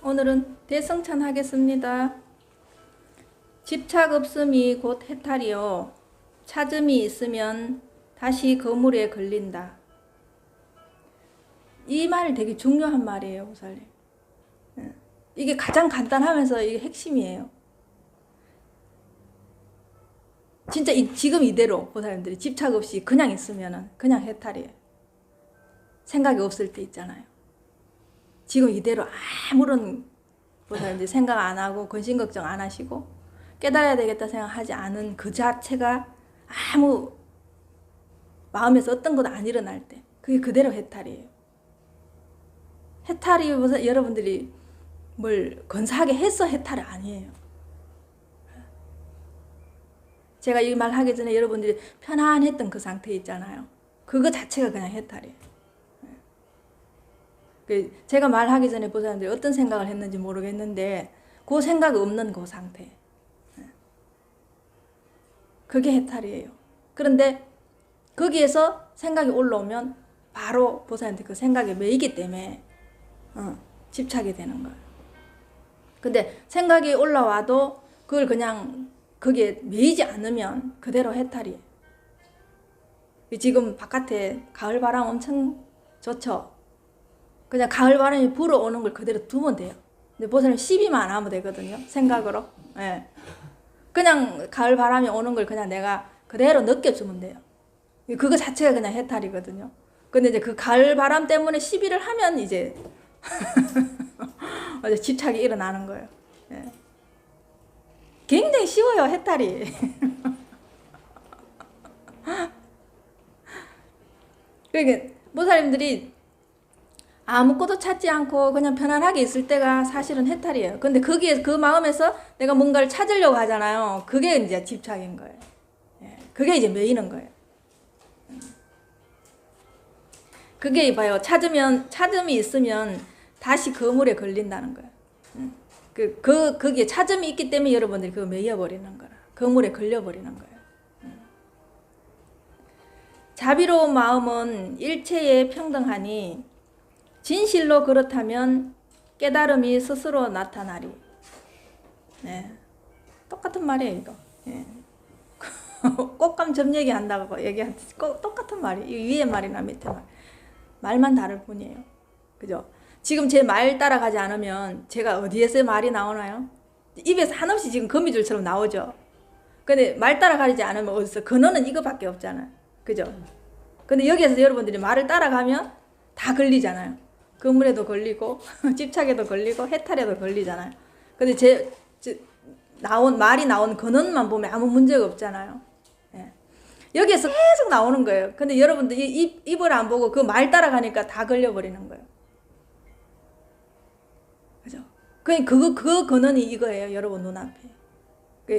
오늘은 대성찬 하겠습니다. 집착 없음이 곧 해탈이요. 찾음이 있으면 다시 거물에 걸린다. 이 말 되게 중요한 말이에요, 보살님. 이게 가장 간단하면서 이게 핵심이에요. 진짜 지금 이대로 보살님들이 집착 없이 그냥 있으면 그냥 해탈이에요. 생각이 없을 때 있잖아요. 지금 이대로 아무런 보살님들이 생각 안 하고 근심 걱정 안 하시고 깨달아야 되겠다 생각하지 않은 그 자체가 아무 마음에서 어떤 것 안 일어날 때 그게 그대로 해탈이에요. 해탈이 여러분들이 뭘 건사하게 해서 해탈이 아니에요. 제가 이 말 하기 전에 여러분들이 편안했던 그 상태 있잖아요. 그거 자체가 그냥 해탈이에요. 제가 말하기 전에 보사람들이 어떤 생각을 했는지 모르겠는데 그 생각 없는 그 상태, 그게 해탈이에요. 그런데 거기에서 생각이 올라오면 바로 보사한테 그 생각에 매이기 때문에 집착이 되는 거예요. 근데 생각이 올라와도 그걸 그냥 거기에 매이지 않으면 그대로 해탈이에요. 지금 바깥에 가을 바람 엄청 좋죠. 그냥 가을 바람이 불어오는 걸 그대로 두면 돼요. 근데 보살님 시비만 안 하면 되거든요. 생각으로. 예. 그냥 가을 바람이 오는 걸 그냥 내가 그대로 느껴주면 돼요. 그거 자체가 그냥 해탈이거든요. 근데 이제 그 가을 바람 때문에 시비를 하면 이제 집착이 일어나는 거예요. 예. 굉장히 쉬워요, 해탈이. 그러니까 보살님들이 아무것도 찾지 않고 그냥 편안하게 있을 때가 사실은 해탈이에요. 근데 거기에 그 마음에서 내가 뭔가를 찾으려고 하잖아요. 그게 이제 집착인 거예요. 그게 이제 매이는 거예요. 그게 봐요. 찾음이 있으면 다시 거물에 걸린다는 거예요. 거기에 찾음이 있기 때문에 여러분들이 그거 매여버리는 거라. 거물에 걸려버리는 거예요. 자비로운 마음은 일체에 평등하니 진실로 그렇다면 깨달음이 스스로 나타나리. 네. 똑같은 말이에요, 이거. 네. 꽃감 점 얘기한다고 얘기하듯이 똑같은 말이. 위에 말이나 밑에 말. 말만 다를 뿐이에요. 그죠? 지금 제 말 따라가지 않으면 제가 어디에서 말이 나오나요? 입에서 한없이 지금 거미줄처럼 나오죠? 근데 말 따라가지 않으면 어디서 근원은 이거밖에 없잖아요. 그죠? 근데 여기에서 여러분들이 말을 따라가면 다 걸리잖아요. 그물에도 걸리고 집착에도 걸리고 해탈에도 걸리잖아요. 근데 말이 나온 근원만 보면 아무 문제가 없잖아요. 예. 여기에서 계속 나오는 거예요. 근데 여러분들 입을 안 보고 그 말 따라가니까 다 걸려버리는 거예요. 그죠? 그 근원이 이거예요. 여러분 눈앞에.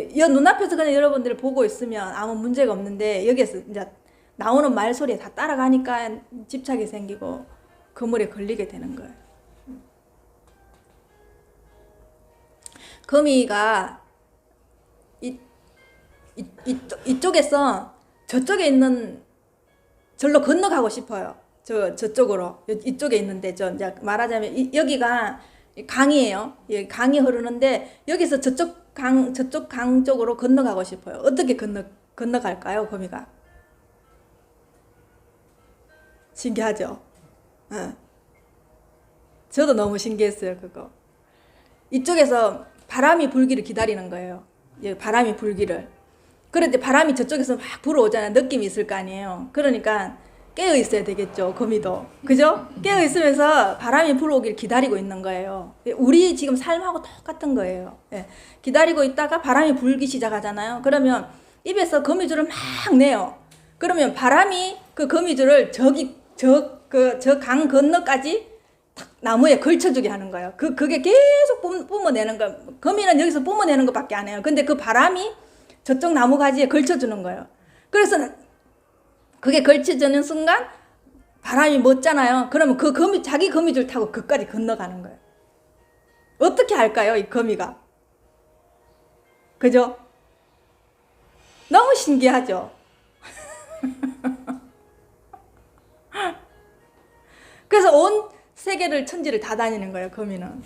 이 눈앞에서 그냥 여러분들을 보고 있으면 아무 문제가 없는데 여기에서 이제 나오는 말소리에 다 따라가니까 집착이 생기고 그물에 걸리게 되는 거예요. 거미가 이쪽에서 저쪽에 있는 절로 건너가고 싶어요. 저쪽으로 이쪽에 있는데 이제 말하자면 여기가 강이에요. 강이 흐르는데 여기서 저쪽 강 쪽으로 건너가고 싶어요. 어떻게 건너갈까요, 거미가? 신기하죠? 저도 너무 신기했어요, 그거. 이쪽에서 바람이 불기를 기다리는 거예요. 바람이 불기를. 그런데 바람이 저쪽에서 막 불어오잖아요. 느낌이 있을 거 아니에요. 그러니까 깨어 있어야 되겠죠, 거미도. 그죠? 깨어 있으면서 바람이 불어오길 기다리고 있는 거예요. 우리 지금 삶하고 똑같은 거예요. 기다리고 있다가 바람이 불기 시작하잖아요. 그러면 입에서 거미줄을 막 내요. 그러면 바람이 그 거미줄을 저 강 건너까지 탁 나무에 걸쳐주게 하는 거예요. 그게 계속 뿜어내는 거. 거미는 여기서 뿜어내는 것밖에 안 해요. 근데 그 바람이 저쪽 나무 가지에 걸쳐주는 거예요. 그래서 그게 걸쳐주는 순간 바람이 멎잖아요. 그러면 자기 거미줄 타고 그까지 건너가는 거예요. 어떻게 할까요, 이 거미가? 그죠? 너무 신기하죠? 그래서 온 세계를 천지를 다 다니는 거예요, 거미는.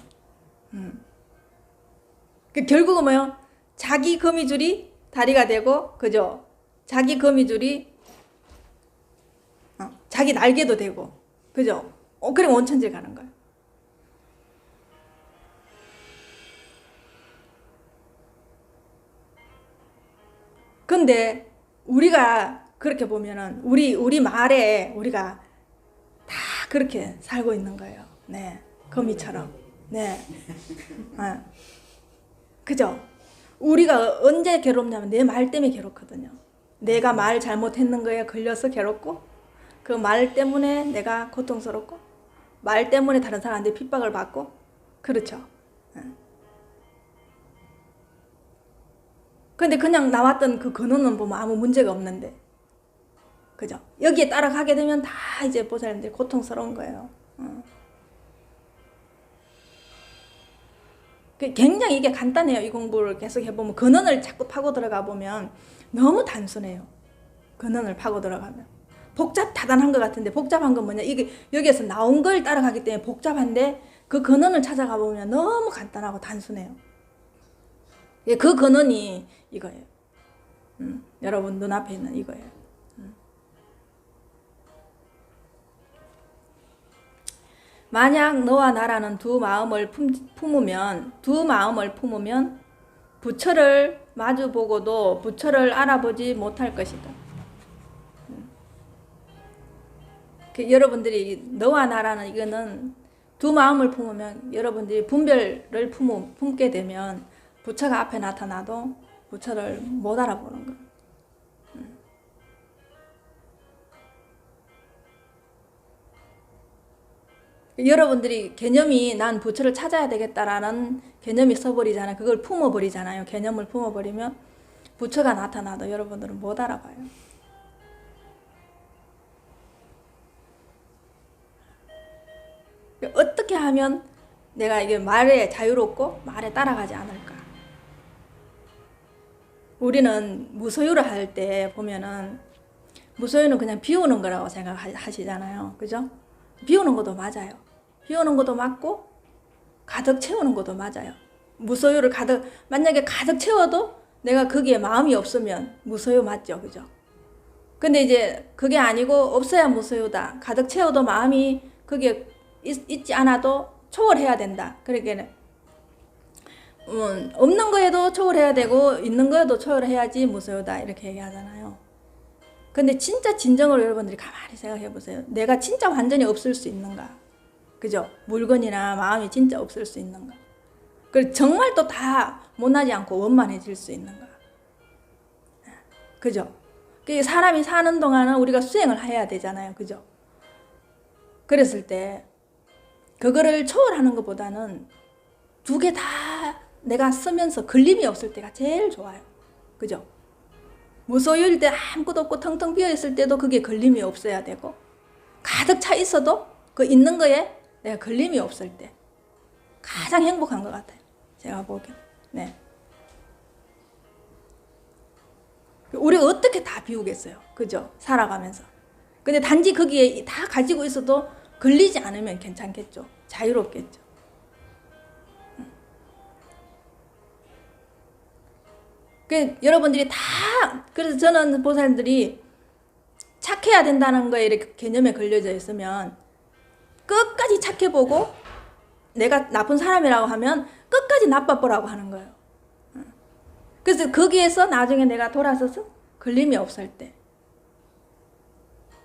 결국은 뭐요? 자기 거미줄이 다리가 되고, 그죠? 자기 거미줄이 자기 날개도 되고, 그죠? 그럼 원천질 가는 거예요. 근데 우리가 그렇게 보면은 우리 말에 우리가 다 그렇게 살고 있는 거예요. 네, 거미처럼. 네, 그죠? 우리가 언제 괴롭냐면 내 말 때문에 괴롭거든요. 내가 말 잘못했는 거에 걸려서 괴롭고, 그 말 때문에 내가 고통스럽고, 말 때문에 다른 사람한테 핍박을 받고, 그렇죠. 근데 그냥 나왔던 그 근원은 보면 아무 문제가 없는데, 그죠? 여기에 따라가게 되면 다 이제 보살님들이 고통스러운 거예요. 굉장히 이게 간단해요. 이 공부를 계속 해보면 근원을 자꾸 파고 들어가 보면 너무 단순해요. 근원을 파고 들어가면 복잡다단한 것 같은데, 복잡한 건 뭐냐, 이게 여기에서 나온 걸 따라가기 때문에 복잡한데, 그 근원을 찾아가 보면 너무 간단하고 단순해요. 그 근원이 이거예요. 여러분 눈앞에 있는 이거예요. 만약 너와 나라는 두 마음을 품으면 부처를 마주보고도 부처를 알아보지 못할 것이다. 여러분들이 너와 나라는 이거는 두 마음을 품으면, 여러분들이 분별을 품게 되면 부처가 앞에 나타나도 부처를 못 알아보는 거예요. 여러분들이 개념이 난 부처를 찾아야 되겠다라는 개념이 서버리잖아요. 그걸 품어버리잖아요. 개념을 품어버리면 부처가 나타나도 여러분들은 못 알아봐요. 어떻게 하면 내가 이게 말에 자유롭고 말에 따라가지 않을까? 우리는 무소유를 할 때 보면은, 무소유는 그냥 비우는 거라고 생각하시잖아요. 그죠? 비우는 것도 맞아요. 비우는 것도 맞고 가득 채우는 것도 맞아요. 무소유를 만약에 가득 채워도 내가 거기에 마음이 없으면 무소유 맞죠. 그죠? 근데 이제 그게 아니고 없어야 무소유다. 가득 채워도 마음이 거기에 있지 않아도 초월해야 된다. 그러니까 없는 거에도 초월해야 되고 있는 거에도 초월해야지 무소유다, 이렇게 얘기하잖아요. 근데 진짜 진정으로 여러분들이 가만히 생각해 보세요. 내가 진짜 완전히 없을 수 있는가? 그죠? 물건이나 마음이 진짜 없을 수 있는가? 그리고 정말 또 다 못나지 않고 원만해질 수 있는가? 그죠? 사람이 사는 동안은 우리가 수행을 해야 되잖아요. 그죠? 그랬을 때 그거를 초월하는 것보다는 두 개 다 내가 쓰면서 걸림이 없을 때가 제일 좋아요. 그죠? 무소유일 때 아무것도 없고 텅텅 비어있을 때도 그게 걸림이 없어야 되고, 가득 차 있어도 그 있는 거에 내가 걸림이 없을 때 가장 행복한 것 같아요. 제가 보기엔. 네. 우리가 어떻게 다 비우겠어요. 그죠? 살아가면서. 근데 단지 거기에 다 가지고 있어도 걸리지 않으면 괜찮겠죠. 자유롭겠죠. 여러분들이 다, 그래서 저는 보살님들이 착해야 된다는 거에 이렇게 개념에 걸려져 있으면 끝까지 착해보고, 내가 나쁜 사람이라고 하면 끝까지 나빠보라고 하는 거예요. 그래서 거기에서 나중에 내가 돌아서서 걸림이 없을 때,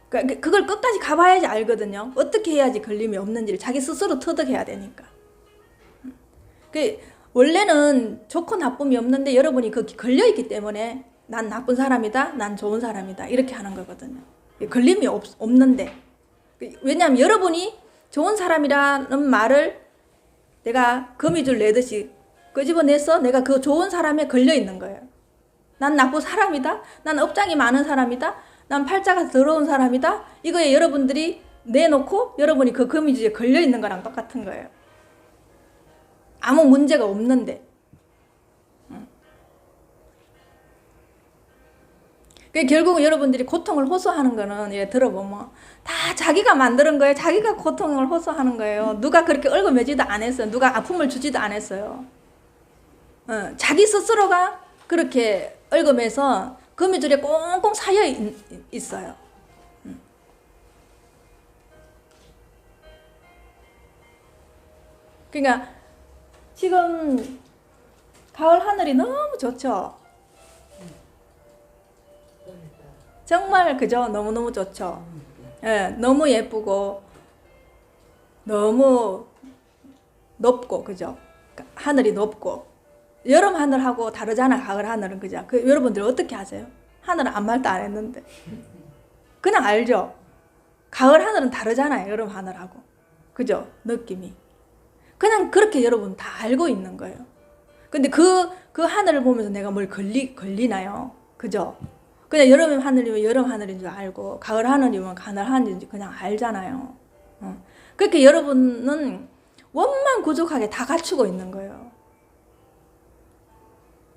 그걸 끝까지 가봐야지 알거든요. 어떻게 해야지 걸림이 없는지를 자기 스스로 터득해야 되니까. 원래는 좋고 나쁨이 없는데 여러분이 거기 걸려있기 때문에 난 나쁜 사람이다, 난 좋은 사람이다, 이렇게 하는 거거든요. 걸림이 없는데. 왜냐하면 여러분이 좋은 사람이라는 말을 내가 거미줄 내듯이 끄집어내서 내가 그 좋은 사람에 걸려있는 거예요. 난 나쁜 사람이다, 난 업장이 많은 사람이다, 난 팔자가 더러운 사람이다, 이거에 여러분들이 내놓고 여러분이 그 거미줄에 걸려있는 거랑 똑같은 거예요. 아무 문제가 없는데. 그 결국은 여러분들이 고통을 호소하는 거는 예, 들어보면 다 자기가 만드는 거예요. 자기가 고통을 호소하는 거예요. 누가 그렇게 얽어매지도 안 했어요. 누가 아픔을 주지도 않았어요. 자기 스스로가 그렇게 얽어매서 거미줄에 꽁꽁 쌓여 있어요. 그러니까 지금 가을 하늘이 너무 좋죠. 정말 그죠? 너무너무 좋죠. 예, 너무 예쁘고 너무 높고 그죠? 하늘이 높고 여름 하늘하고 다르잖아. 가을 하늘은 그죠? 그 여러분들 어떻게 아세요? 하늘은 아무 말도 안 했는데 그냥 알죠? 가을 하늘은 다르잖아요. 여름 하늘하고 그죠? 느낌이 그냥 그렇게 여러분 다 알고 있는 거예요. 근데 그 하늘을 보면서 내가 뭘 걸리나요? 그죠? 그냥 여름 하늘이면 여름 하늘인 줄 알고 가을 하늘이면 가을 하늘인 줄 그냥 알잖아요. 그렇게 여러분은 원만 부족하게 다 갖추고 있는 거예요.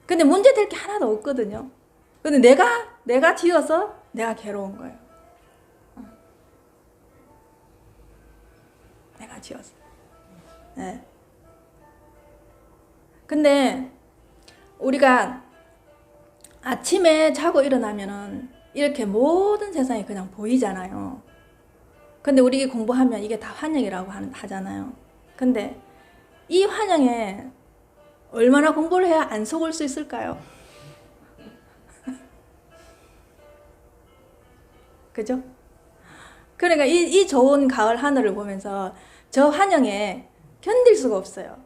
근데 문제될 게 하나도 없거든요. 근데 내가 지어서 내가 괴로운 거예요. 내가 지어서. 네. 근데 우리가 아침에 자고 일어나면은 이렇게 모든 세상이 그냥 보이잖아요. 근데 우리 공부하면 이게 다 환영이라고 하잖아요. 근데 이 환영에 얼마나 공부를 해야 안 속을 수 있을까요? 그죠? 그러니까 이 좋은 가을 하늘을 보면서 저 환영에 견딜 수가 없어요.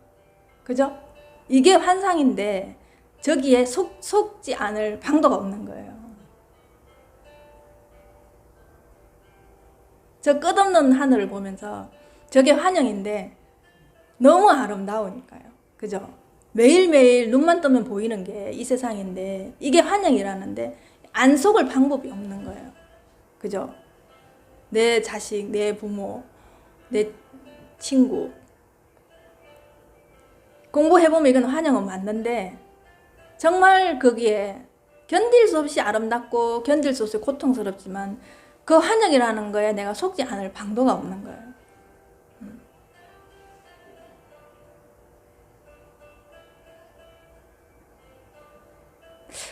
그죠? 이게 환상인데 저기에 속지 않을 방도가 없는 거예요. 저 끝없는 하늘을 보면서 저게 환영인데 너무 아름다우니까요. 그죠? 매일매일 눈만 뜨면 보이는 게 이 세상인데 이게 환영이라는데 안 속을 방법이 없는 거예요. 그죠? 내 자식, 내 부모, 내 친구 공부해보면 이건 환영은 맞는데 정말 거기에 견딜 수 없이 아름답고 견딜 수 없이 고통스럽지만 그 환영이라는 거에 내가 속지 않을 방도가 없는 거예요.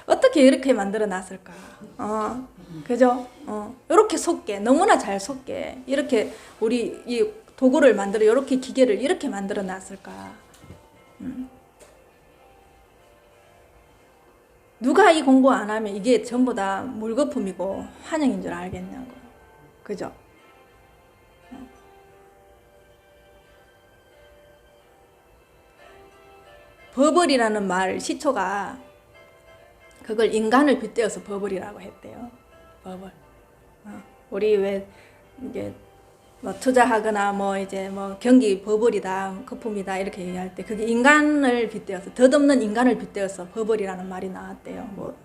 어떻게 이렇게 만들어 놨을까? 그죠? 이렇게 속게, 너무나 잘 속게, 이렇게 우리 이 도구를 만들어, 이렇게 기계를 이렇게 만들어 놨을까? 누가 이 공부 안 하면 이게 전부 다 물거품이고 환영인 줄 알겠냐고. 그죠? 버블이라는 말, 시초가 그걸 인간을 빗대어서 버블이라고 했대요. 버블. 우리 왜 이게 뭐 투자하거나 뭐 이제 뭐 경기 버블이다, 거품이다 이렇게 얘기할 때 그게 인간을 빗대어서 덧없는 인간을 빗대어서 버블이라는 말이 나왔대요. 뭐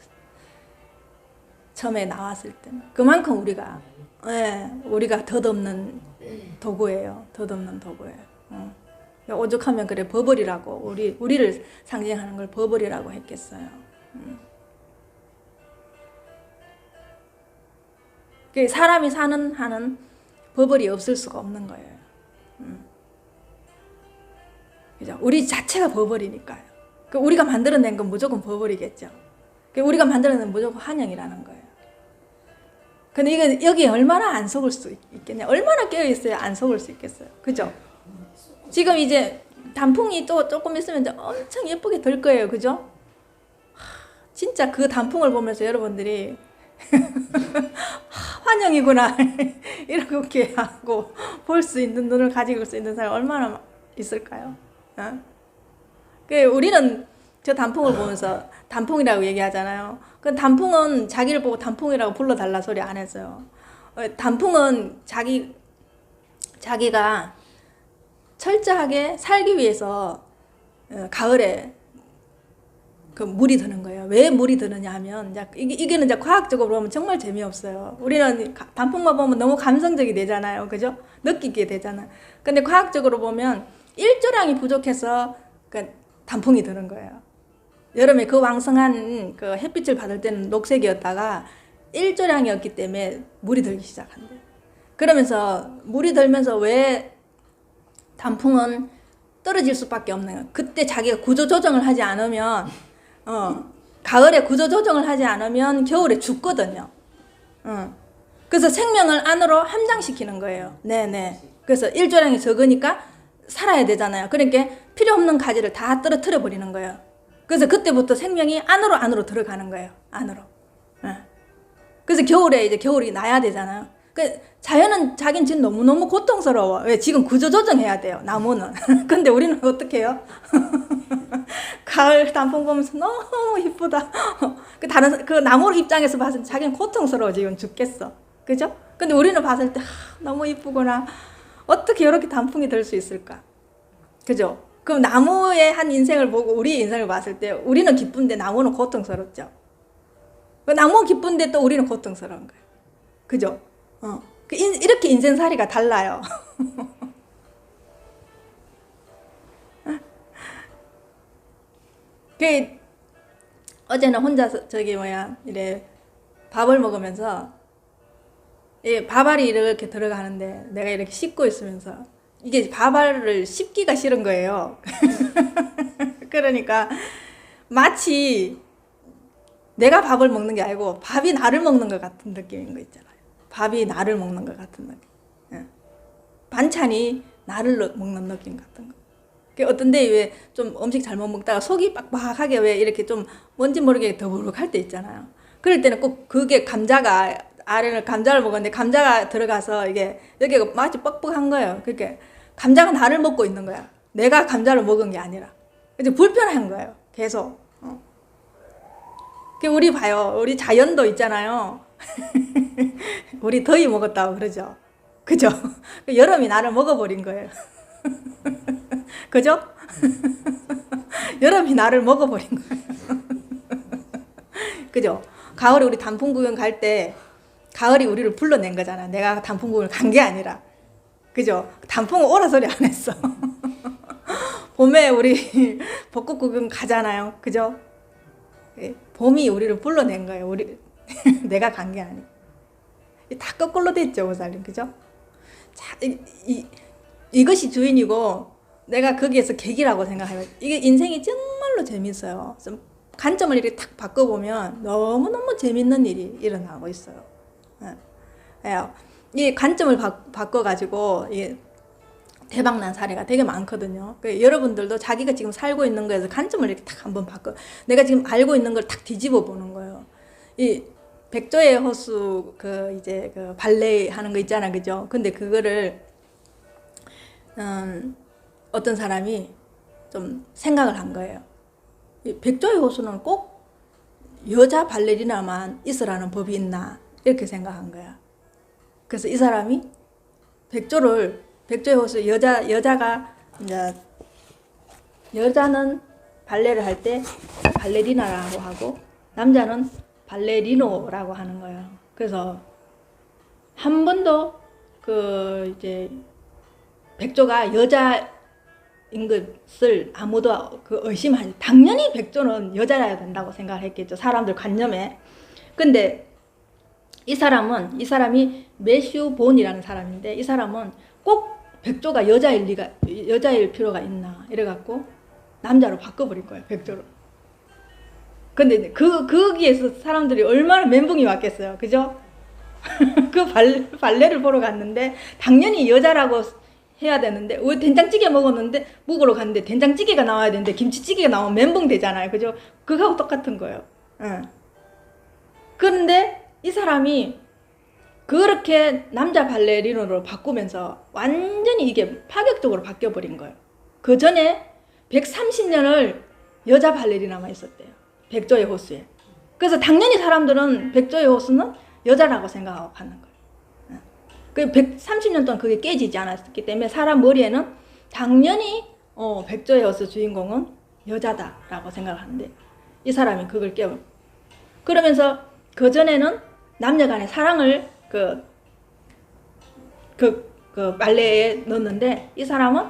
처음에 나왔을 때는 그만큼 우리가 덧없는 도구예요. 덧없는 도구예요. 오죽하면 그래 버블이라고 우리를 상징하는 걸 버블이라고 했겠어요. 사람이 하는 버블이 없을 수가 없는 거예요. 그죠? 우리 자체가 버블이니까요. 우리가 만들어낸 건 무조건 버블이겠죠. 우리가 만들어낸 건 무조건 환영이라는 거예요. 근데 이건 여기 얼마나 안 속을 수 있겠냐? 얼마나 깨어 있어야 안 속을 수 있겠어요. 그죠? 지금 이제 단풍이 또 조금 있으면 이제 엄청 예쁘게 될 거예요. 그죠? 진짜 그 단풍을 보면서 여러분들이 환영이구나 이렇게 하고 볼 수 있는 눈을 가지고 수 있는 사람이 얼마나 있을까요? 우리는 저 단풍을 보면서 단풍이라고 얘기하잖아요. 그 단풍은 자기를 보고 단풍이라고 불러달라 소리 안 했어요. 단풍은 자기가 철저하게 살기 위해서 가을에 그 물이 드는 거예요. 왜 물이 드느냐 하면 이게는 이제 과학적으로 보면 정말 재미없어요. 우리는 단풍만 보면 너무 감성적이 되잖아요. 그죠? 느끼게 되잖아요. 근데 과학적으로 보면 일조량이 부족해서 그 단풍이 드는 거예요. 여름에 그 왕성한 그 햇빛을 받을 때는 녹색이었다가 일조량이었기 때문에 물이 들기 시작한대. 그러면서 물이 들면서 왜 단풍은 떨어질 수밖에 없는 거야. 그때 자기가 구조 조정을 하지 않으면 가을에 구조 조정을 하지 않으면 겨울에 죽거든요. 그래서 생명을 안으로 함장시키는 거예요. 네네. 그래서 일조량이 적으니까 살아야 되잖아요. 그러니까 필요 없는 가지를 다 떨어뜨려 버리는 거예요. 그래서 그때부터 생명이 안으로 들어가는 거예요. 안으로. 그래서 겨울에 이제 겨울이 나야 되잖아요. 그 자연은 자기는 지금 너무너무 고통스러워. 왜? 지금 구조조정해야 돼요. 나무는. 근데 우리는 어떻게 해요? 가을 단풍 보면서 너무 이쁘다. 그 다른 그 나무 입장에서 봤을 때 자기는 고통스러워 지금 죽겠어. 그죠? 근데 우리는 봤을 때 너무 이쁘구나. 어떻게 이렇게 단풍이 될 수 있을까? 그죠? 그럼 나무의 한 인생을 보고 우리의 인생을 봤을 때 우리는 기쁜데 나무는 고통스럽죠. 나무 기쁜데 또 우리는 고통스러운 거예요. 그죠? 이렇게 인생살이가 달라요. 어제는 혼자서 이래 밥을 먹으면서 밥알이 이렇게 들어가는데 내가 이렇게 씹고 있으면서 이게 밥알을 씹기가 싫은 거예요. 그러니까 마치 내가 밥을 먹는 게 아니고 밥이 나를 먹는 것 같은 느낌인 거 있잖아요. 밥이 나를 먹는 것 같은 느낌. 반찬이 나를 먹는 느낌 같은 거. 어떤데 왜 좀 음식 잘못 먹다가 속이 빡빡하게 왜 이렇게 좀 뭔지 모르게 더부룩할 때 있잖아요. 그럴 때는 꼭 그게 감자가 아래는 감자를 먹었는데 감자가 들어가서 이게 여기가 맛이 뻑뻑한 거예요. 그러니까 감자가 나를 먹고 있는 거야. 내가 감자를 먹은 게 아니라. 이제 불편한 거예요. 계속. 우리 봐요. 우리 자연도 있잖아요. 우리 더위 먹었다고 그러죠. 그죠? 여름이 나를 먹어버린 거예요. 그죠? 여름이 나를 먹어버린 거예요. 그죠? 가을에 우리 단풍 구경 갈 때 가을이 우리를 불러낸 거잖아. 내가 단풍 구경을 간 게 아니라. 그죠? 단풍은 오라 소리 안 했어. 봄에 우리 벚꽃 구경 가잖아요. 그죠? 봄이 우리를 불러낸 거예요. 내가 간 게 아니고. 다 거꾸로 됐죠, 오살님. 그죠? 자, 이것이 주인이고 내가 거기에서 객이라고 생각해요. 이게 인생이 정말로 재밌어요. 좀 관점을 이렇게 탁 바꿔보면 너무너무 재밌는 일이 일어나고 있어요. 이 관점을 바꿔가지고 대박난 사례가 되게 많거든요. 여러분들도 자기가 지금 살고 있는 거에서 관점을 이렇게 탁 한번 바꿔. 내가 지금 알고 있는 걸 탁 뒤집어 보는 거예요. 이 백조의 호수 그 발레 하는 거 있잖아, 그죠? 근데 그거를 어떤 사람이 좀 생각을 한 거예요. 이 백조의 호수는 꼭 여자 발레리나만 있으라는 법이 있나 이렇게 생각한 거야. 그래서 이 사람이 백조의 호수 여자가 이제 여자는 발레를 할 때 발레리나라고 하고 남자는 발레리노라고 하는 거예요. 그래서 한 번도 백조가 여자인 것을 아무도 의심하지. 당연히 백조는 여자여야 된다고 생각했겠죠. 사람들 관념에. 근데 이 사람이 매슈 본이라는 사람인데 이 사람은 꼭 백조가 여자일 필요가 있나 이래갖고 남자로 바꿔버릴 거예요. 백조로. 근데 거기에서 사람들이 얼마나 멘붕이 왔겠어요. 그죠? 그 발레를 보러 갔는데 당연히 여자라고 해야 되는데 왜 된장찌개 먹으러 갔는데 된장찌개가 나와야 되는데 김치찌개가 나오면 멘붕 되잖아요. 그죠? 그거하고 똑같은 거예요. 그런데 이 사람이 그렇게 남자 발레리노로 바꾸면서 완전히 이게 파격적으로 바뀌어버린 거예요. 그 전에 130년을 여자 발레리나만 있었대요. 백조의 호수에. 그래서 당연히 사람들은 백조의 호수는 여자라고 생각하고 가는 거예요. 그 130년 동안 그게 깨지지 않았기 때문에 사람 머리에는 당연히 백조의 호수 주인공은 여자다라고 생각하는데 이 사람이 그걸 깨워. 그러면서 그 전에는 남녀 간의 사랑을 발레에 넣었는데 이 사람은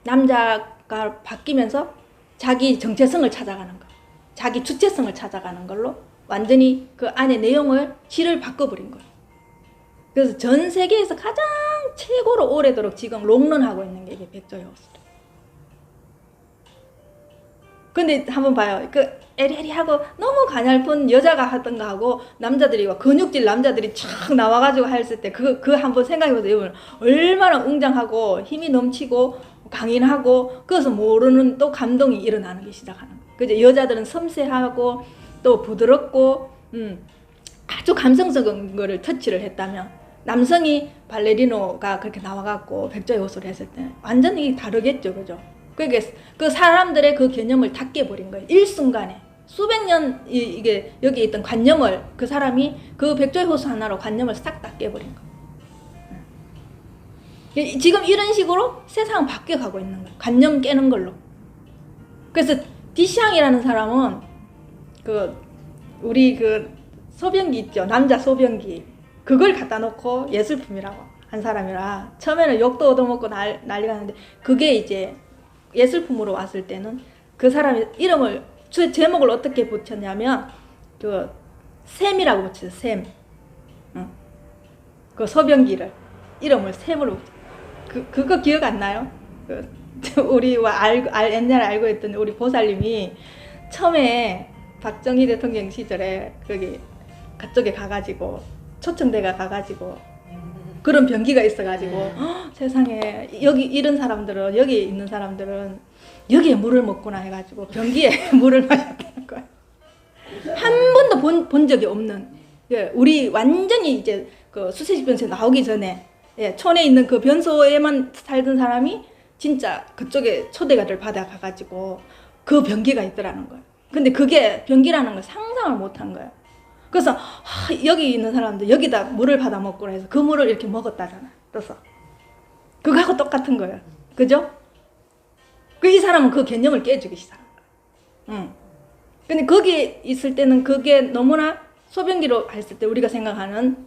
남자가 바뀌면서 자기 정체성을 찾아가는 거, 자기 주체성을 찾아가는 걸로 완전히 그 안에 내용을 질을 바꿔버린 거예요. 그래서 전 세계에서 가장 최고로 오래도록 지금 롱런하고 있는 게 이게 백조의 호수래. 근데 한번 봐요. 그 에리에리하고 너무 가냘픈 여자가 하던가 하고 남자들이 근육질 남자들이 촥 나와가지고 했을 때 그 한번 생각해보세요. 얼마나 웅장하고 힘이 넘치고 강인하고 그래서 모르는 또 감동이 일어나는 게 시작하는 거예요. 그죠? 여자들은 섬세하고 또 부드럽고 아주 감성적인 거를 터치를 했다면 남성이 발레리노가 그렇게 나와갖고 백조의 호수를 했을 때 완전히 다르겠죠. 그죠? 그러니까 그 사람들의 그 개념을 다 깨버린 거예요. 일순간에 수백 년 이게 여기 있던 관념을 그 사람이 그 백조의 호수 하나로 관념을 싹 다 깨버린 거예요. 지금 이런 식으로 세상은 바뀌어가고 있는 거예요. 관념 깨는 걸로. 그래서 디샹이라는 사람은 그 우리 그 소변기 있죠. 남자 소변기 그걸 갖다 놓고 예술품이라고 한 사람이라 처음에는 욕도 얻어먹고 난리가 났는데 그게 이제 예술품으로 왔을 때는 그 사람의 이름을 제목을 어떻게 붙였냐면 그 샘이라고 붙였어요. 샘. 그 소변기를 이름을 샘으로 그거 기억 안 나요? 우리와 옛날에 알고 있던 우리 보살님이 처음에 박정희 대통령 시절에 그쪽에 가가지고 초청대가 가가지고 그런 변기가 있어가지고 세상에 여기 이런 사람들은 여기 있는 사람들은 여기에 물을 먹구나 해가지고 변기에 물을 마셨다는 거야. 한 번도 본 적이 없는 우리 완전히 이제 그 수세식 변소에 나오기 전에 촌에 있는 그 변소에만 살던 사람이 진짜 그쪽에 초대를 받아가가지고 그 변기가 있더라는 거야. 근데 그게 변기라는 걸 상상을 못한 거야. 그래서 여기 있는 사람들 여기다 물을 받아 먹고 해서 그 물을 이렇게 먹었다잖아. 떠서 그거하고 똑같은 거야. 그죠? 이 사람은 그 개념을 깨주기 시작한 거야. 근데 거기 있을 때는 그게 너무나 소변기로 했을 때 우리가 생각하는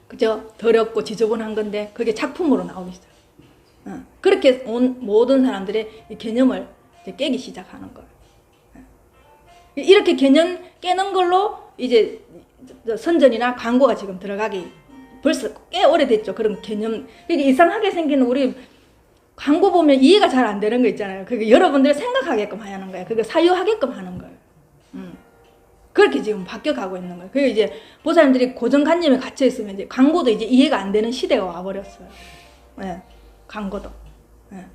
그죠? 더럽고 지저분한 건데 그게 작품으로 나오기 시작. 그렇게 모든 사람들의 이 개념을 이제 깨기 시작하는 거야. 이렇게 개념 깨는 걸로 이제 선전이나 광고가 지금 들어가기 벌써 꽤 오래됐죠. 그런 개념. 이게 이상하게 생기는 우리 광고 보면 이해가 잘 안 되는 거 있잖아요. 그게 여러분들이 생각하게끔 하는 거예요. 그게 사유하게끔 하는 거예요. 그렇게 지금 바뀌어가고 있는 거예요. 그리고 이제 보살님들이 고정관념에 갇혀 있으면 이제 광고도 이제 이해가 안 되는 시대가 와버렸어요. 네, 광고도. 네.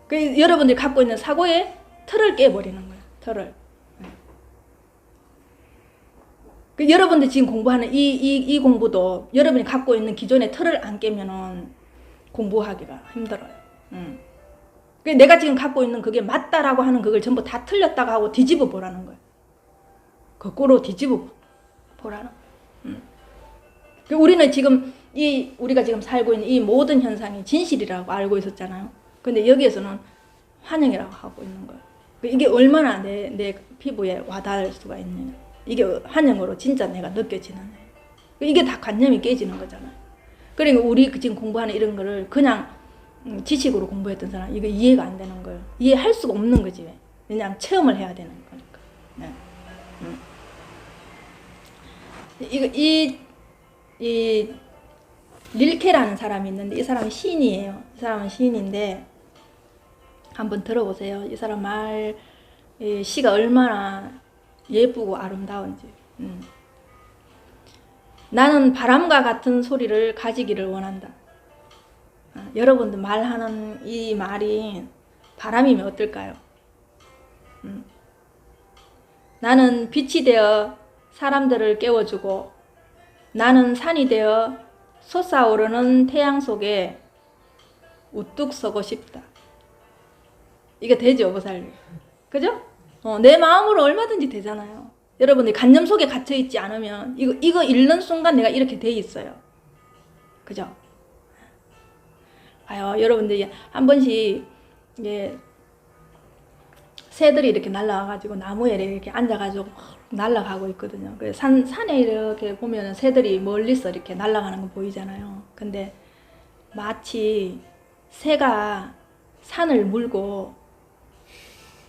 그 여러분들이 갖고 있는 사고의 틀을 깨버리는 거예요. 틀을. 그 여러분들 지금 공부하는 이 공부도 여러분이 갖고 있는 기존의 틀을 안 깨면은 공부하기가 힘들어요. 그 내가 지금 갖고 있는 그게 맞다라고 하는 그걸 전부 다 틀렸다고 하고 뒤집어 보라는 거예요. 거꾸로 뒤집어 보라는. 그 우리는 지금 우리가 지금 살고 있는 이 모든 현상이 진실이라고 알고 있었잖아요. 근데 여기에서는 환영이라고 하고 있는 거예요. 이게 얼마나 내 피부에 와닿을 수가 있느냐. 이게 환영으로 진짜 내가 느껴지는 이게 다 관념이 깨지는 거잖아요. 그러니까 우리 지금 공부하는 이런 거를 그냥 지식으로 공부했던 사람 이거 이해가 안 되는 거예요. 이해할 수가 없는 거지. 왜냐하면 체험을 해야 되는 거니까. 네. 이 릴케라는 사람이 있는데 이 사람이 시인이에요. 이 사람은 시인인데 한번 들어보세요. 이 사람 시가 얼마나 예쁘고 아름다운지. 나는 바람과 같은 소리를 가지기를 원한다. 여러분들 말하는 이 말이 바람이면 어떨까요? 나는 빛이 되어 사람들을 깨워주고 나는 산이 되어 솟아오르는 태양 속에 우뚝 서고 싶다. 이게 되죠, 보살님. 그죠? 내 마음으로 얼마든지 되잖아요. 여러분들 관념 속에 갇혀 있지 않으면 이거 읽는 순간 내가 이렇게 돼 있어요. 그죠? 아유, 여러분들 한 번씩 새들이 이렇게 날아와가지고 나무에 이렇게 앉아가지고 날아가고 있거든요. 그래서 산에 이렇게 보면 새들이 멀리서 이렇게 날아가는 거 보이잖아요. 근데 마치 새가 산을 물고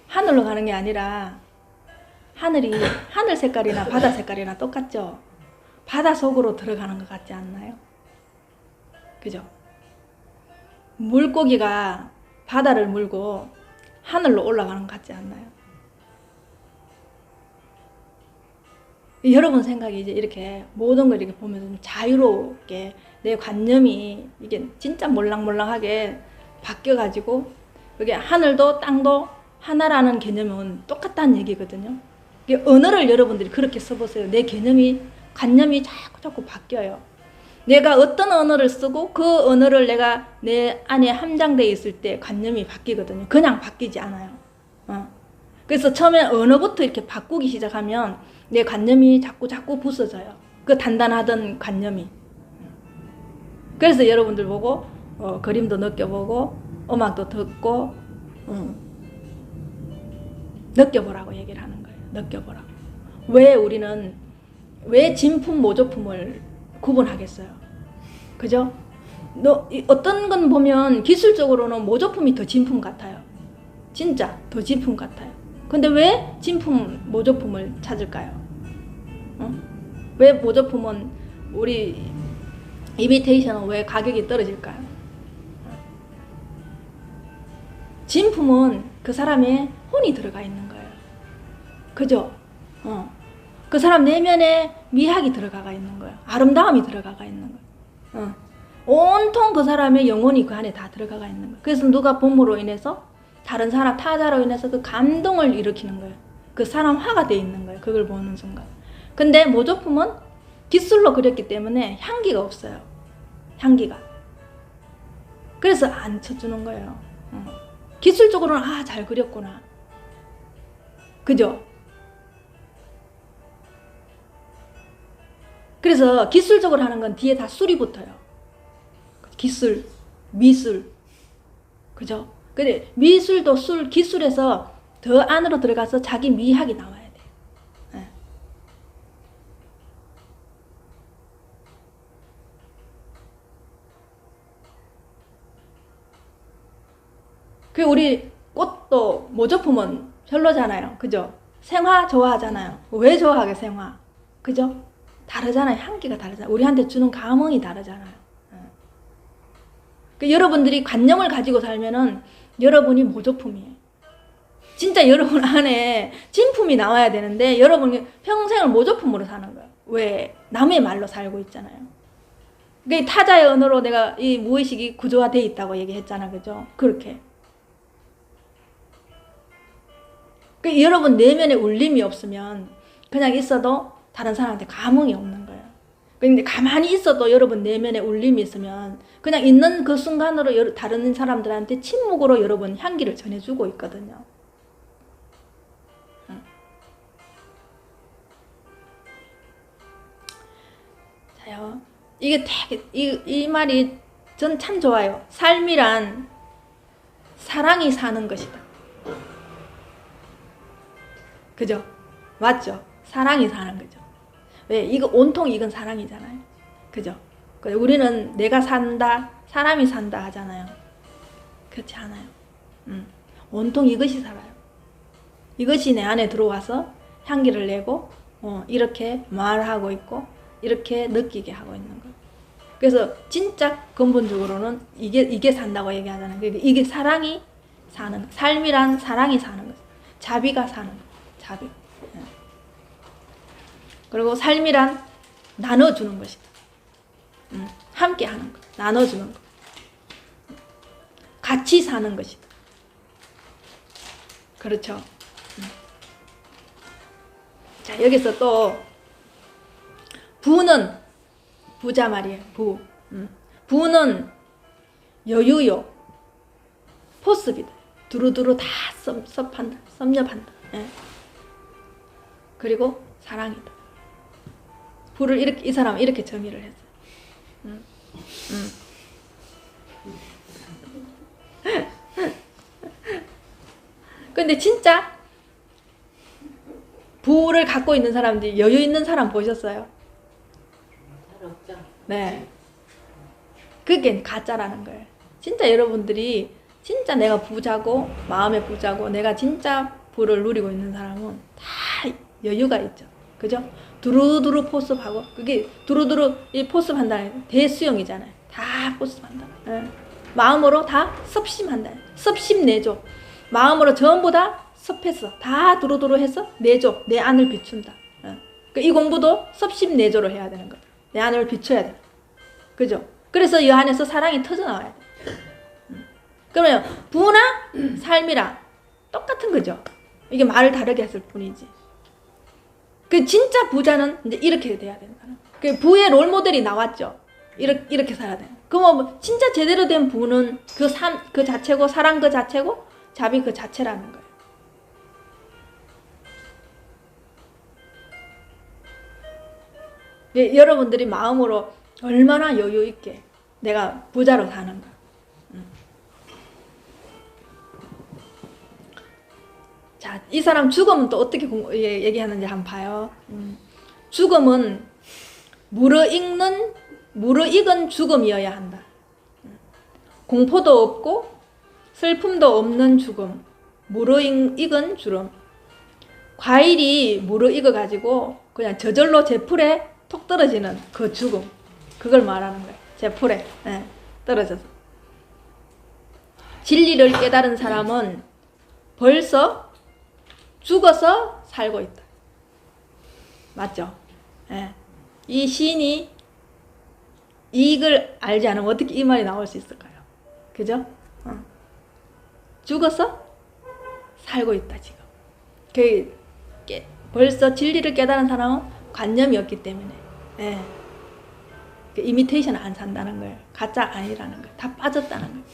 하늘로 가는 게 아니라 하늘 색깔이나 바다 색깔이나 똑같죠? 바다 속으로 들어가는 것 같지 않나요? 그죠? 물고기가 바다를 물고 하늘로 올라가는 것 같지 않나요? 여러분 생각이 이제 이렇게 모든 걸 이렇게 보면서 좀 자유롭게 내 관념이 이게 진짜 몰랑몰랑하게 바뀌어가지고 이게 하늘도 땅도 하나라는 개념은 똑같다는 얘기거든요. 이게 언어를 여러분들이 그렇게 써보세요. 내 개념이 관념이 자꾸 바뀌어요. 내가 어떤 언어를 쓰고 그 언어를 내가 내 안에 함장되어 있을 때 관념이 바뀌거든요. 그냥 바뀌지 않아요. 그래서 처음에 언어부터 이렇게 바꾸기 시작하면 내 관념이 자꾸 부서져요. 그 단단하던 관념이. 그래서 여러분들 보고 그림도 느껴보고 음악도 듣고 느껴보라고 얘기를 하는 거예요. 느껴보라고. 왜 진품 모조품을 구분하겠어요? 그죠? 어떤 건 보면 기술적으로는 모조품이 더 진품 같아요. 진짜 더 진품 같아요. 근데 왜 진품 모조품을 찾을까요? 왜 모조품은 우리 이미테이션은 왜 가격이 떨어질까요? 진품은 그 사람의 혼이 들어가 있는 거예요. 그죠? 그 사람 내면에 미학이 들어가 있는 거예요. 아름다움이 들어가 있는 거예요. 온통 그 사람의 영혼이 그 안에 다 들어가 있는 거예요. 그래서 누가 봄으로 인해서 다른 사람, 타자로 인해서 그 감동을 일으키는 거예요. 그 사람화가 돼 있는 거예요. 그걸 보는 순간. 근데 모조품은 기술로 그렸기 때문에 향기가 없어요. 향기가. 그래서 안 쳐주는 거예요. 기술적으로는 잘 그렸구나. 그죠? 그래서 기술적으로 하는 건 뒤에 다 술이 붙어요. 기술, 미술. 그죠? 근데 미술도 기술에서 더 안으로 들어가서 자기 미학이 나와야 돼. 네. 그리고 우리 꽃도 모조품은 별로잖아요. 그죠? 생화 좋아하잖아요. 왜 좋아하게 생화? 그죠? 다르잖아요. 향기가 다르잖아요. 우리한테 주는 감흥이 다르잖아요. 여러분들이 관념을 가지고 살면은 여러분이 모조품이에요. 진짜 여러분 안에 진품이 나와야 되는데 여러분이 평생을 모조품으로 사는 거예요. 왜? 남의 말로 살고 있잖아요. 그러니까 타자의 언어로 내가 이 무의식이 구조화되어 있다고 얘기했잖아. 그죠? 그렇게. 그러니까 여러분 내면에 울림이 없으면 그냥 있어도 다른 사람한테 감흥이 없는 거예요. 근데 가만히 있어도 여러분 내면에 울림이 있으면 그냥 있는 그 순간으로 다른 사람들한테 침묵으로 여러분 향기를 전해주고 있거든요. 자요. 이게 되게, 이 말이 전 참 좋아요. 삶이란 사랑이 사는 것이다. 그죠? 맞죠? 사랑이 사는 거죠. 왜? 이거 온통 이건 사랑이잖아요. 그죠? 우리는 내가 산다, 사람이 산다 하잖아요. 그렇지 않아요. 온통 이것이 살아요. 이것이 내 안에 들어와서 향기를 내고 이렇게 말하고 있고 이렇게 느끼게 하고 있는 거예요. 그래서 진짜 근본적으로는 이게 산다고 얘기하잖아요. 이게 사랑이 사는 거. 삶이란 사랑이 사는 거죠. 자비가 사는 거. 자비. 그리고 삶이란 나눠주는 것이다. 함께 하는 것. 나눠주는 것. 같이 사는 것이다. 그렇죠. 자, 여기서 또 부는 부자 말이에요. 부는 여유요. 포습이다. 두루두루 다 섭렵한다. 예. 그리고 사랑이다. 부를 이 사람은 이렇게 정의를 했어요. 근데 진짜 부를 갖고 있는 사람들이 여유 있는 사람 보셨어요? 잘 없죠. 네. 그게 가짜라는 거예요. 진짜 여러분들이 진짜 내가 부자고 마음의 부자고 내가 진짜 부를 누리고 있는 사람은 다 여유가 있죠. 그죠? 두루두루 포습하고, 그게 두루두루 이 포습한다는 대수용이잖아요. 다 포습한다. 예. 마음으로 다 섭심한다. 섭심 내조. 마음으로 전부 다 섭했어. 다 두루두루 해서 내조, 내 안을 비춘다. 예. 이 공부도 섭심 내조로 해야 되는 거예요. 내 안을 비춰야 돼. 그죠? 그래서 이 안에서 사랑이 터져나와야 돼. 그러면 부나 삶이랑 똑같은 거죠. 이게 말을 다르게 했을 뿐이지. 그 진짜 부자는 이제 이렇게 돼야 된다. 그 부의 롤 모델이 나왔죠. 이렇게 살아야 돼. 그럼 진짜 제대로 된 부는 그 삶 그 자체고, 사랑 그 자체고, 자비 그 자체라는 거예요. 예, 여러분들이 마음으로 얼마나 여유 있게 내가 부자로 사는가. 자, 이 사람 죽음은 또 어떻게 얘기하는지 한번 봐요. 죽음은 무르익은 죽음이어야 한다. 공포도 없고 슬픔도 없는 죽음, 무르익은 죽음. 과일이 무르익어 가지고 그냥 저절로 제풀에 톡 떨어지는 그 죽음, 그걸 말하는 거예요. 제풀에 떨어져서. 진리를 깨달은 사람은 벌써 죽어서 살고 있다. 맞죠? 예. 이 시인이 이익을 알지 않으면 어떻게 이 말이 나올 수 있을까요? 그죠? 죽어서 살고 있다, 지금. 벌써 진리를 깨달은 사람은 관념이 없기 때문에, 예. 이미테이션 안 산다는 거예요. 가짜 아니라는 거예요. 다 빠졌다는 거예요.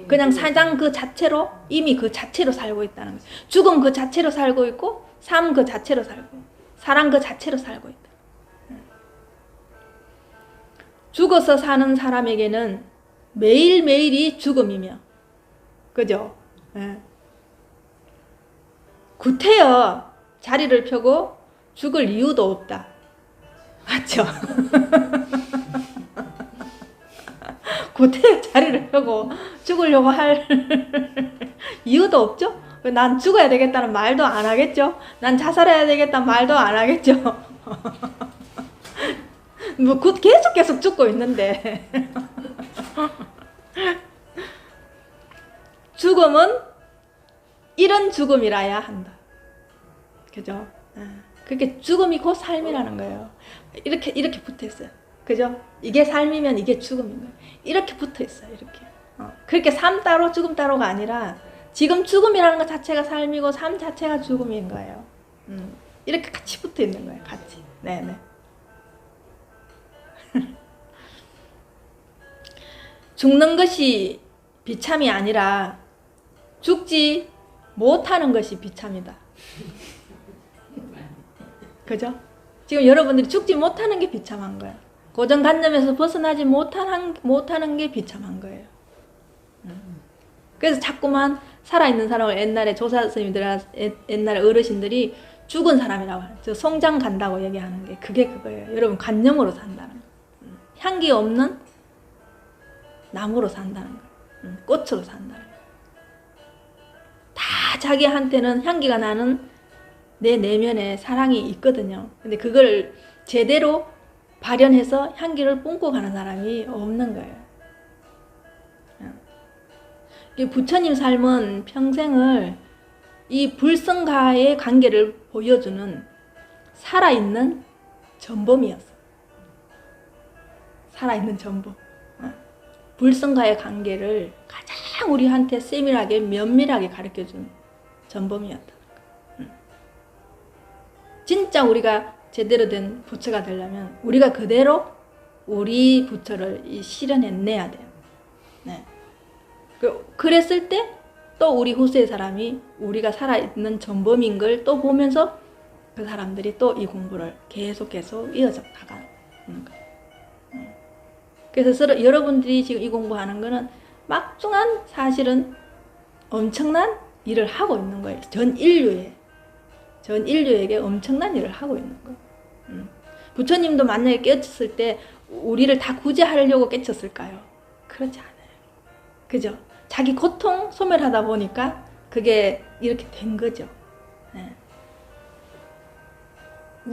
그냥 사장 그 자체로, 이미 그 자체로 살고 있다는 거예요. 죽음 그 자체로 살고 있고, 삶 그 자체로 살고, 사랑 그 자체로 살고 있다. 죽어서 사는 사람에게는 매일매일이 죽음이며, 그죠? 예. 구태여 자리를 펴고 죽을 이유도 없다. 맞죠? 구태여 자리를 펴고 죽으려고 할 이유도 없죠? 난 죽어야 되겠다는 말도 안 하겠죠? 난 자살해야 되겠다는 말도 안 하겠죠? 뭐 계속 죽고 있는데. 죽음은 이런 죽음이라야 한다. 그죠? 그렇게 죽음이 곧 삶이라는 거예요. 이렇게 붙어 있어요. 그죠? 이게 삶이면 이게 죽음인 거예요. 이렇게 붙어 있어요. 이렇게. 그렇게 삶 따로 죽음 따로가 아니라 지금 죽음이라는 것 자체가 삶이고 삶 자체가 죽음인 거예요. 이렇게 같이 붙어 있는 거예요. 같이. 네네. 죽는 것이 비참이 아니라 죽지 못하는 것이 비참이다. 그죠? 지금 여러분들이 죽지 못하는 게 비참한 거야. 고정관념에서 벗어나지 못하는 게 비참한 거예요. 그래서 자꾸만 살아있는 사람을 옛날에 조사 스님들, 옛날에 어르신들이 죽은 사람이라고 하죠. 저 송장 간다고 얘기하는 게 그게 그거예요. 여러분 관념으로 산다는 거예요. 향기 없는 나무로 산다는 거예요. 꽃으로 산다는 거예요. 다 자기한테는 향기가 나는 내 내면에 사랑이 있거든요. 근데 그걸 제대로 발현해서 향기를 뿜고 가는 사람이 없는 거예요. 부처님 삶은 평생을 이 불성과의 관계를 보여주는 살아있는 전범이었어. 살아있는 전범. 불성과의 관계를 가장 우리한테 세밀하게 면밀하게 가르쳐준 전범이었다. 진짜 우리가 제대로 된 부처가 되려면 우리가 그대로 우리 부처를 실현해내야 돼요. 네. 그랬을 때 또 우리 후세의 사람이 우리가 살아있는 전범인 걸 또 보면서 그 사람들이 또 이 공부를 계속 이어져 나가는 거예요. 그래서 여러분들이 지금 이 공부하는 거는 막중한 사실은 엄청난 일을 하고 있는 거예요. 전 인류에게 엄청난 일을 하고 있는 거예요. 부처님도 만약에 깨쳤을 때 우리를 다 구제하려고 깨쳤을까요? 그렇지 않아요. 그죠? 자기 고통 소멸하다 보니까 그게 이렇게 된 거죠. 네.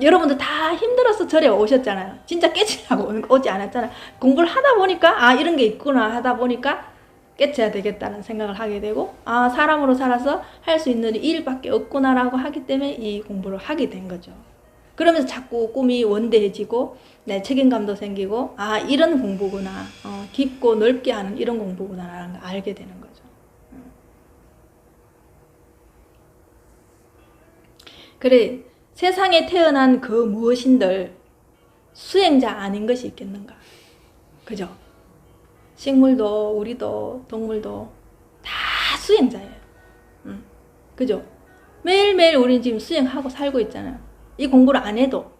여러분들 다 힘들어서 절에 오셨잖아요. 진짜 깨치려고 오지 않았잖아요. 공부를 하다 보니까 아 이런 게 있구나 하다 보니까 깨쳐야 되겠다는 생각을 하게 되고 아 사람으로 살아서 할 수 있는 일밖에 없구나라고 하기 때문에 이 공부를 하게 된 거죠. 그러면서 자꾸 꿈이 원대해지고 네, 책임감도 생기고 아 이런 공부구나 깊고 넓게 하는 이런 공부구나라는 걸 알게 되는 거죠. 그래 세상에 태어난 그 무엇인들 수행자 아닌 것이 있겠는가? 그죠? 식물도 우리도 동물도 다 수행자예요. 그죠? 매일매일 우리는 지금 수행하고 살고 있잖아요. 이 공부를 안 해도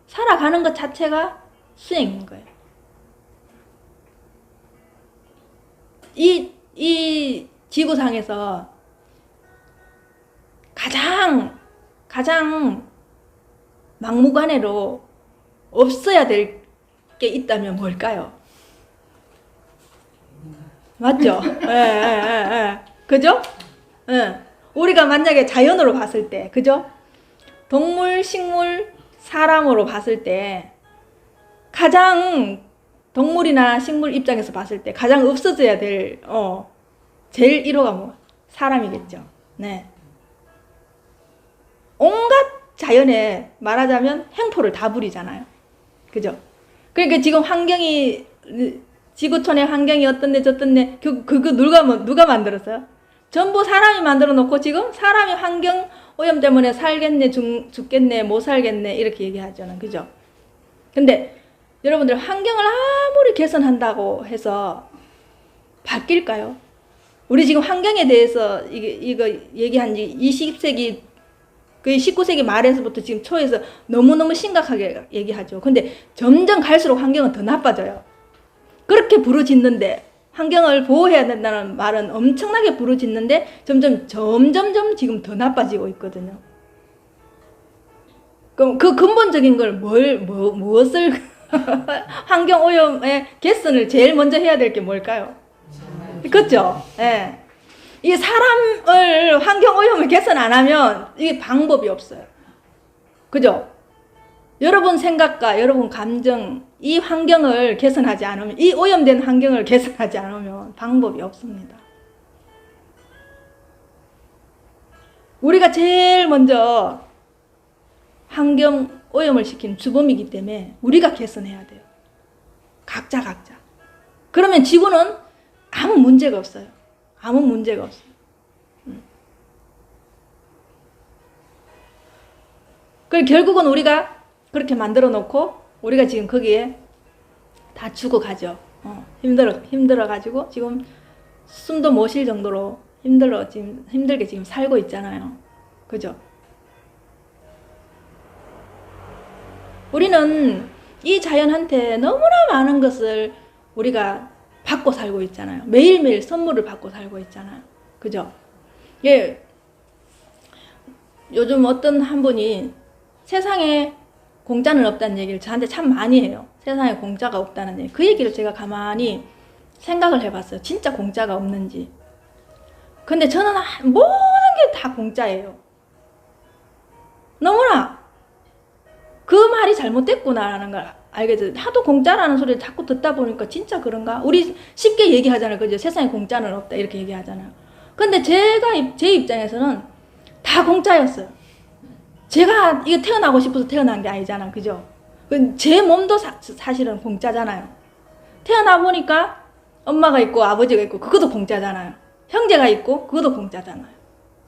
살아가는 것 자체가 수행인 거예요. 이 지구상에서 가장 막무가내로 없어야 될 게 있다면 뭘까요? 맞죠? 예. 그죠? 예. 우리가 만약에 자연으로 봤을 때, 그죠? 동물, 식물, 사람으로 봤을 때 가장 동물이나 식물 입장에서 봤을 때 가장 없어져야 될 제일 1호가 뭐 사람이겠죠. 네. 온갖 자연에 말하자면 횡포를 다 부리잖아요. 그죠? 그러니까 지금 환경이 지구촌의 환경이 어떤데 저떤데 그거 누가 만들었어요? 전부 사람이 만들어 놓고 지금 사람이 환경 오염 때문에 살겠네 죽겠네 못 살겠네 이렇게 얘기하잖아요. 그죠? 근데 여러분들 환경을 아무리 개선한다고 해서 바뀔까요? 우리 지금 환경에 대해서 이거 얘기한 지 20세기 그 19세기 말에서부터 지금 초에서 너무너무 심각하게 얘기하죠. 근데 점점 갈수록 환경은 더 나빠져요. 그렇게 부르짖는데 환경을 보호해야 된다는 말은 엄청나게 부르짖는데 점점 지금 더 나빠지고 있거든요. 그럼 그 근본적인 걸 무엇을 환경 오염의 개선을 제일 먼저 해야 될 게 뭘까요? 그렇죠? 예. 이 사람을 환경 오염을 개선 안 하면 이게 방법이 없어요. 그죠? 여러분 생각과 여러분 감정, 이 환경을 개선하지 않으면, 이 오염된 환경을 개선하지 않으면 방법이 없습니다. 우리가 제일 먼저 환경 오염을 시킨 주범이기 때문에 우리가 개선해야 돼요. 각자. 그러면 지구는 아무 문제가 없어요. 아무 문제가 없어요. 그리고 결국은 우리가 그렇게 만들어 놓고 우리가 지금 거기에 다 죽어가죠. 힘들어가지고 지금 숨도 못 쉴 정도로 힘들게 지금 살고 있잖아요. 그죠? 우리는 이 자연한테 너무나 많은 것을 우리가 받고 살고 있잖아요. 매일매일 선물을 받고 살고 있잖아요. 그죠? 예. 요즘 어떤 한 분이 세상에 공짜는 없다는 얘기를 저한테 참 많이 해요. 세상에 공짜가 없다는 얘기. 그 얘기를 제가 가만히 생각을 해봤어요. 진짜 공짜가 없는지. 근데 저는 모든 게 다 공짜예요. 너무나 그 말이 잘못됐구나라는 걸 알게 돼요. 하도 공짜라는 소리를 자꾸 듣다 보니까 진짜 그런가? 우리 쉽게 얘기하잖아요. 그죠? 세상에 공짜는 없다. 이렇게 얘기하잖아요. 근데 제 입장에서는 다 공짜였어요. 제가 이거 태어나고 싶어서 태어난 게 아니잖아. 그죠? 제 몸도 사실은 공짜잖아요. 태어나 보니까 엄마가 있고 아버지가 있고 그것도 공짜잖아요. 형제가 있고 그것도 공짜잖아요.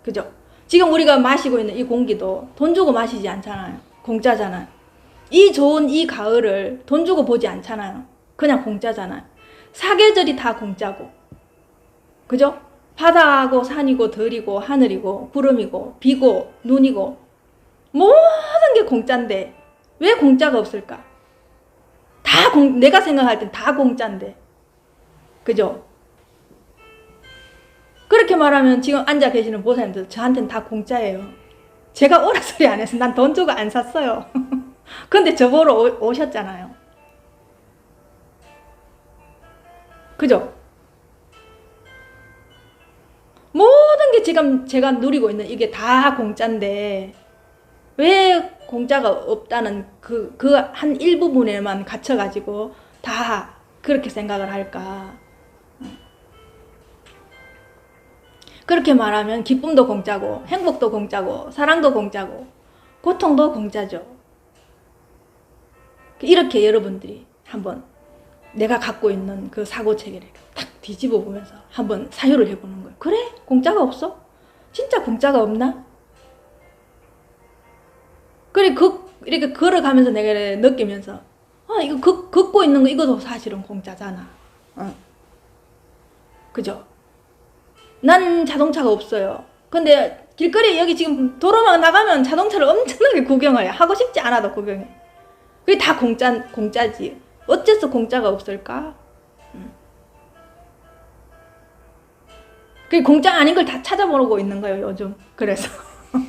그죠? 지금 우리가 마시고 있는 이 공기도 돈 주고 마시지 않잖아요. 공짜잖아요. 이 좋은 이 가을을 돈 주고 보지 않잖아요. 그냥 공짜잖아요. 사계절이 다 공짜고. 그죠? 바다하고 산이고 들이고 하늘이고 구름이고 비고 눈이고 모든 게 공짜인데 왜 공짜가 없을까? 내가 생각할 땐 다 공짜인데. 그죠? 그렇게 말하면 지금 앉아 계시는 보살님들 저한테는 다 공짜예요. 제가 오라 소리 안 해서 난 돈 주고 안 샀어요. 근데 저보러 오셨잖아요. 그죠? 모든 게 지금 제가 누리고 있는 이게 다 공짜인데 왜 공짜가 없다는 그 한 일부분에만 갇혀가지고 다 그렇게 생각을 할까? 그렇게 말하면 기쁨도 공짜고 행복도 공짜고 사랑도 공짜고 고통도 공짜죠. 이렇게 여러분들이 한번 내가 갖고 있는 그 사고체계를 딱 뒤집어 보면서 한번 사유를 해보는 거예요. 그래? 공짜가 없어? 진짜 공짜가 없나? 그래, 이렇게 걸어가면서 내가 느끼면서 이거 걷고 있는 거 이것도 사실은 공짜잖아. 그죠? 난 자동차가 없어요. 근데 길거리에 여기 지금 도로만 나가면 자동차를 엄청나게 구경해요. 하고 싶지 않아도 구경해. 그게 다 공짜지. 어째서 공짜가 없을까? 그게 공짜 아닌 걸 다 찾아보고 있는 거예요, 요즘. 그래서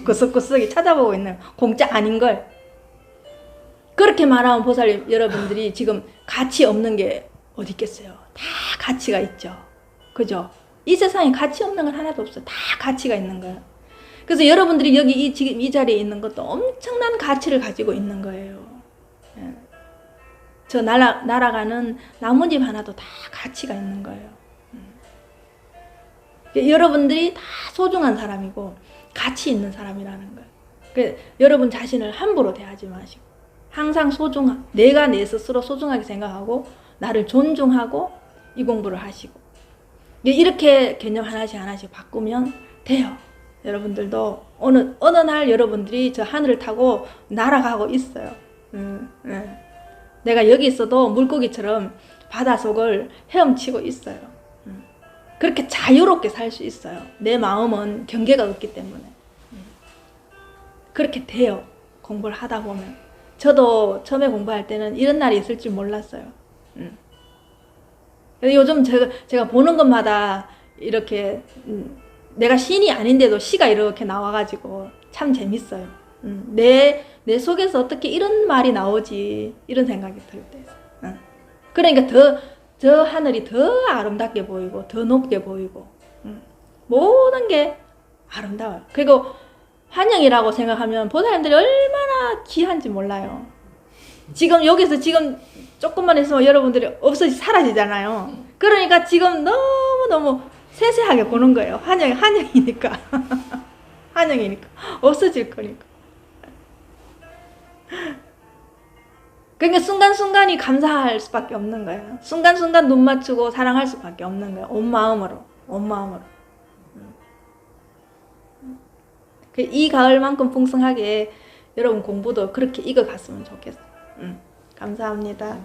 구석구석이 찾아보고 있는 공짜 아닌 걸. 그렇게 말하면 보살 여러분들이 지금 가치 없는 게 어디 있겠어요? 다 가치가 있죠. 그죠? 이 세상에 가치 없는 건 하나도 없어. 다 가치가 있는 거예요. 그래서 여러분들이 여기 지금 이 자리에 있는 것도 엄청난 가치를 가지고 있는 거예요. 예. 저 날아가는 나뭇잎 하나도 다 가치가 있는 거예요. 여러분들이 다 소중한 사람이고 가치 있는 사람이라는 거예요. 그래서 여러분 자신을 함부로 대하지 마시고 항상 내가 내 스스로 소중하게 생각하고 나를 존중하고 이 공부를 하시고 이렇게 개념 하나씩 바꾸면 돼요. 여러분들도 어느 날 여러분들이 저 하늘을 타고 날아가고 있어요. 내가 여기 있어도 물고기처럼 바다 속을 헤엄치고 있어요. 그렇게 자유롭게 살 수 있어요. 내 마음은 경계가 없기 때문에. 그렇게 돼요. 공부를 하다 보면. 저도 처음에 공부할 때는 이런 날이 있을 줄 몰랐어요. 요즘 제가 보는 것마다 이렇게 내가 신이 아닌데도 시가 이렇게 나와가지고 참 재밌어요. 내 속에서 어떻게 이런 말이 나오지 이런 생각이 들 때. 그러니까 저 하늘이 더 아름답게 보이고 더 높게 보이고 모든 게 아름다워요. 그리고 환영이라고 생각하면 보살님들이 얼마나 귀한지 몰라요. 지금 여기서 지금 조금만 있으면 여러분들이 사라지잖아요. 그러니까 지금 너무너무 세세하게 보는 거예요. 환영이니까. 환영이니까. 없어질 거니까. 그러니까 순간순간이 감사할 수밖에 없는 거예요. 순간순간 눈 맞추고 사랑할 수밖에 없는 거예요. 온 마음으로. 이 가을만큼 풍성하게 여러분 공부도 그렇게 익어갔으면 좋겠어요. 감사합니다.